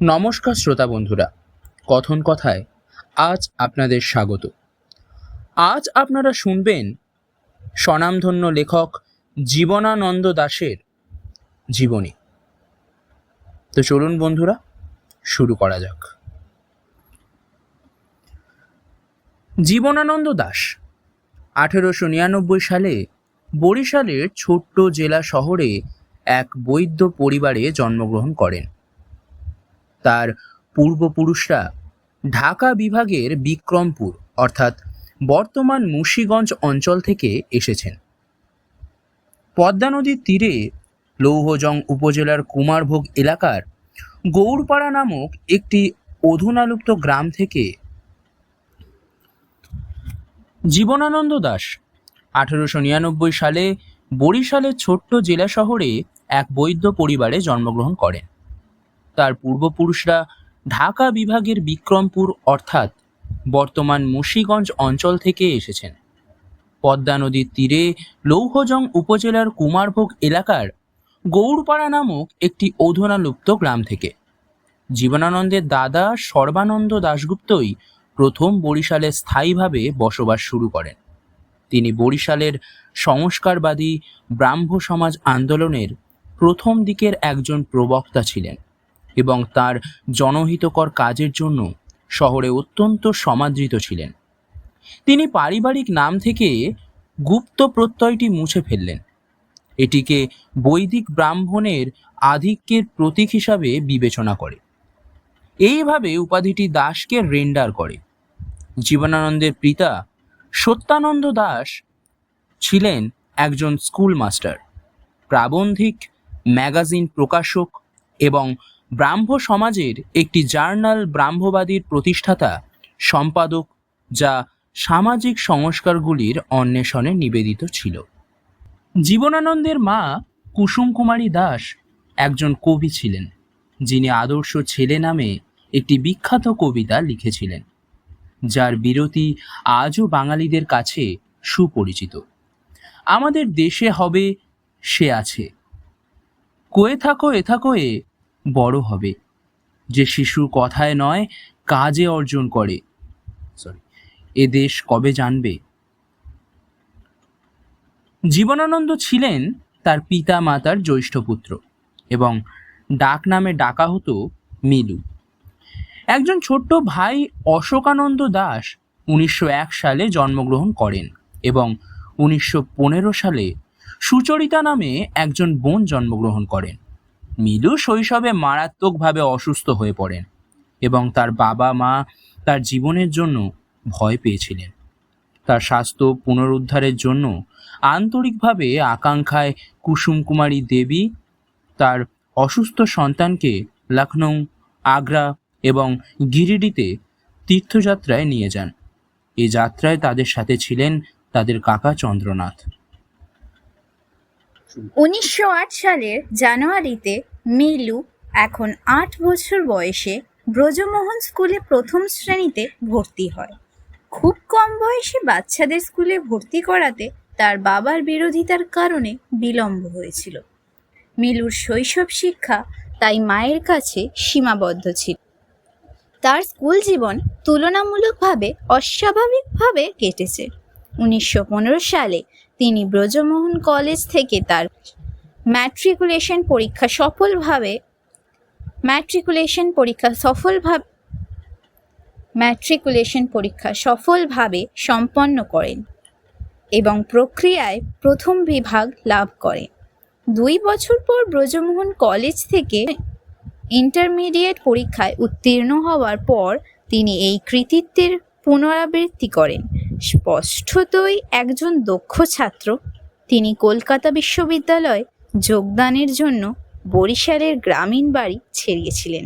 নমস্কার শ্রোতা বন্ধুরা, কথন কথায় আজ আপনাদের স্বাগত। আজ আপনারা শুনবেন স্বনামধন্য লেখক জীবনানন্দ দাশের জীবনী। তো চলুন বন্ধুরা, শুরু করা যাক। জীবনানন্দ দাশ 1899 সালে বরিশালের ছোট্ট জেলা শহরে এক বৈদ্য পরিবারে জন্মগ্রহণ করেন। তার পূর্বপুরুষরা ঢাকা বিভাগের বিক্রমপুর অর্থাৎ বর্তমান মুন্সিগঞ্জ অঞ্চল থেকে এসেছেন। পদ্মা নদীর তীরে লৌহজং উপজেলার কুমারভোগ এলাকার গৌড়পাড়া নামক একটি অধুনালুপ্ত গ্রাম থেকে জীবনানন্দ দাশ 1899 সালে বরিশালের ছোট্ট জেলা শহরে এক বৈদ্য পরিবারে জন্মগ্রহণ করেন। তার পূর্বপুরুষরা ঢাকা বিভাগের বিক্রমপুর অর্থাৎ বর্তমান মুন্সিগঞ্জ অঞ্চল থেকে এসেছেন। পদ্মা নদীর তীরে লৌহজং উপজেলার কুমারভোগ এলাকার গৌড়পাড়া নামক একটি অধুনালুপ্ত গ্রাম থেকে। জীবনানন্দের দাদা সর্বানন্দ দাশগুপ্তই প্রথম বরিশালে স্থায়ীভাবে বসবাস শুরু করেন। তিনি বরিশালের সংস্কারবাদী ব্রাহ্ম সমাজ আন্দোলনের প্রথম দিকের একজন প্রবক্তা ছিলেন এবং তার জনহিতকর কাজের জন্য শহরে অত্যন্ত সমাদৃত ছিলেন। তিনি পারিবারিক নাম থেকে গুপ্ত প্রত্যয়টি মুছে ফেললেন। এটিকে বৈদিক ব্রাহ্মণের আধিক্যের প্রতীক হিসাবে বিবেচনা করে। এইভাবে উপাধিটি দাসকে রেন্ডার করে। জীবনানন্দের পিতা সত্যানন্দ দাশ ছিলেন একজন স্কুল মাস্টার, প্রাবন্ধিক, ম্যাগাজিন প্রকাশক এবং ব্রাহ্ম সমাজের একটি জার্নাল ব্রাহ্মবাদীর প্রতিষ্ঠাতা সম্পাদক, যা সামাজিক সংস্কারগুলির অন্বেষণে নিবেদিত ছিল। জীবনানন্দের মা কুসুম কুমারী দাস একজন কবি ছিলেন, যিনি আদর্শ ছেলে নামে একটি বিখ্যাত কবিতা লিখেছিলেন, যার বিরতি আজও বাঙালিদের কাছে সুপরিচিত। আমাদের দেশে হবে সে আছে, কয়ে থাকো এ থাকো এ বড় হবে, যে শিশু কথায় নয় কাজে অর্জন করে, এ দেশ কবে জানবে। জীবনানন্দ ছিলেন তার পিতা মাতার জ্যৈষ্ঠ পুত্র এবং ডাক নামে ডাকা হতো মিলু। একজন ছোট্ট ভাই অশোকানন্দ দাশ 1901 সালে জন্মগ্রহণ করেন এবং 1915 সালে সুচরিতা নামে একজন বোন জন্মগ্রহণ করেন। মিলু শৈশবে মারাত্মকভাবে অসুস্থ হয়ে পড়েন এবং তার বাবা মা তার জীবনের জন্য ভয় পেয়েছিলেন। তার স্বাস্থ্য পুনরুদ্ধারের জন্য আন্তরিকভাবে আকাঙ্ক্ষায় কুসুম কুমারী দেবী তার অসুস্থ সন্তানকে লখনৌ, আগ্রা এবং গিরিডিতে তীর্থযাত্রায় নিয়ে যান। এই যাত্রায় তাদের সাথে ছিলেন তাদের কাকা চন্দ্রনাথ। 1908 সালের জানুয়ারিতে মিলু এখন 8 বছর বয়সে ব্রজমোহন স্কুলে প্রথম শ্রেণীতে ভর্তি হয়। খুব কম বয়সে বাচ্চাদের স্কুলে ভর্তি করাতে তার বাবার বিরোধিতার কারণে বিলম্ব হয়েছিল। মিলুর শৈশব শিক্ষা তাই মায়ের কাছে সীমাবদ্ধ ছিল। তার স্কুল জীবন তুলনামূলকভাবে অস্বাভাবিকভাবে কেটেছে। 1915 সালে তিনি ব্রজমোহন কলেজ থেকে তার ম্যাট্রিকুলেশন পরীক্ষা সফলভাবে সম্পন্ন করেন এবং প্রক্রিয়ায় প্রথম বিভাগ লাভ করেন। 2 বছর পর ব্রজমোহন কলেজ থেকে ইন্টারমিডিয়েট পরীক্ষায় উত্তীর্ণ হওয়ার পর তিনি এই কৃতিত্বের পুনরাবৃত্তি করেন। স্পষ্টতই একজন দক্ষ ছাত্র, তিনি কলকাতা বিশ্ববিদ্যালয়ে যোগদানের জন্য বরিশালের গ্রামীণ বাড়ি ছেড়েছিলেন।